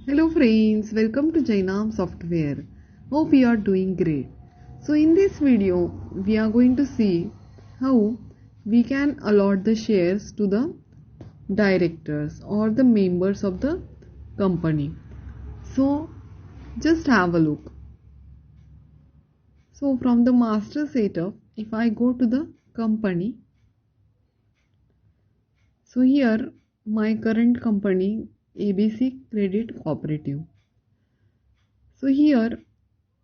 Hello friends, welcome to Jainam Software. Hope you are doing great. So in this video, we are going to see how we can allot the shares to the directors or the members of the company. So just have a look. So from the master setup, if I go to the company, so here my current company ABC Credit Cooperative. So here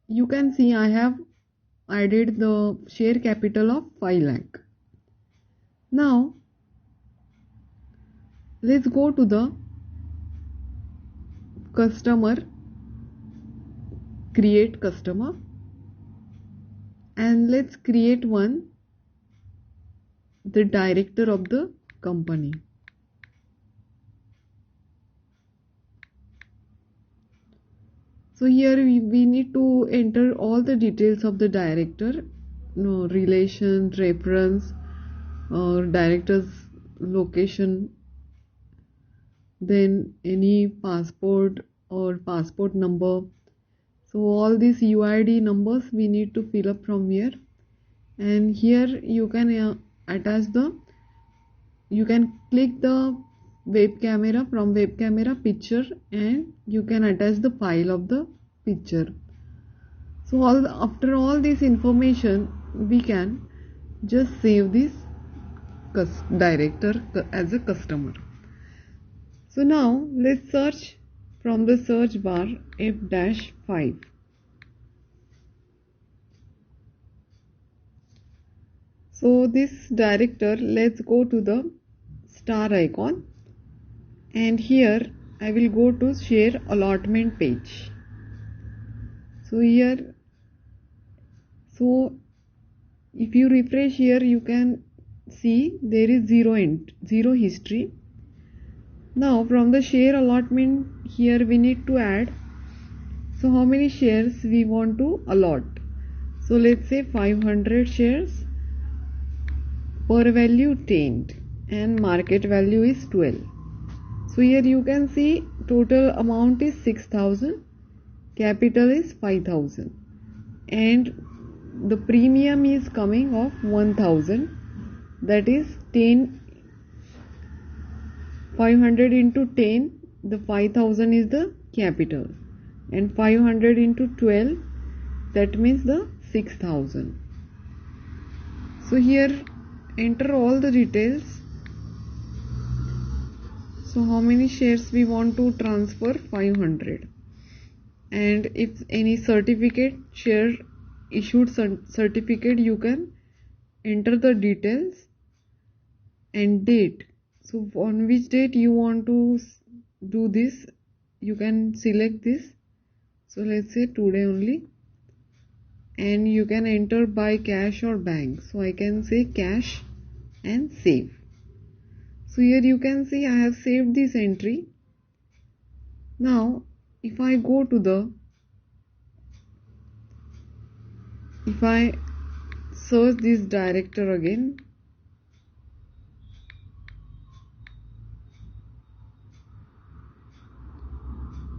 you can see I have added the share capital of 5 lakh. Now let's go to the customer, create customer, and let's create the director of the company. So here we need to enter all the details of the director, relation, reference, or director's location, then any passport or passport number. So all these UID numbers we need to fill up from here, and here you can you can click the web camera, from web camera picture, and you can attach the file of the picture. So after all this information, we can just save this director as a customer. So now let's search from the search bar F-5. So this director, let's go to the star icon, and here I will go to share allotment page. So here, so if you refresh here, you can see there is zero history. Now from the share allotment, here we need to add, so how many shares we want to allot. So let's say 500 shares, per value 10 and market value is 12. So here you can see total amount is 6,000, capital is 5,000, and the premium is coming of 1,000, that is 500 into 10, the 5,000 is the capital, and 500 into 12, that means the 6,000. So here enter all the details. So how many shares we want to transfer? 500. And if any certificate, share issued certificate, you can enter the details and date. So on which date you want to do this, you can select this. So let's say today only, and you can enter by cash or bank. So I can say cash and save. So here you can see I have saved this entry. Now if I go to if I search this director again,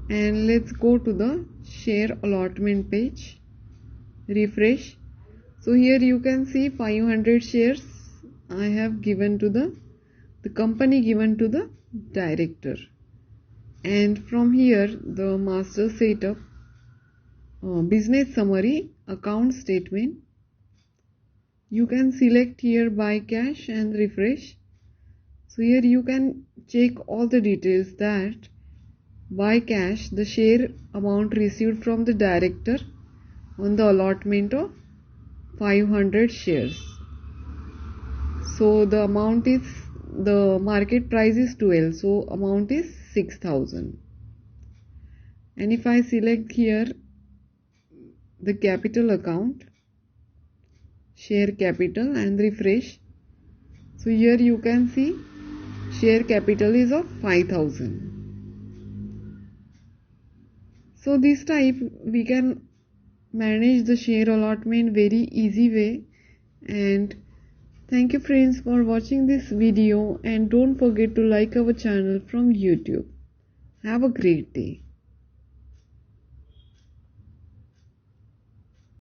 and let's go to the share allotment page, refresh. So here you can see 500 shares I have given to the company given to the director. And from here the master setup, business summary, account statement, you can select here by cash and refresh. So here you can check all the details, that by cash the share amount received from the director on the allotment of 500 shares. So the amount is, the market price is 12, so amount is 6,000. And if I select here the capital account, share capital, and refresh, so here you can see share capital is of 5,000. So this type we can manage the share allotment very easy way. And thank you friends for watching this video, and don't forget to like our channel from YouTube. Have a great day.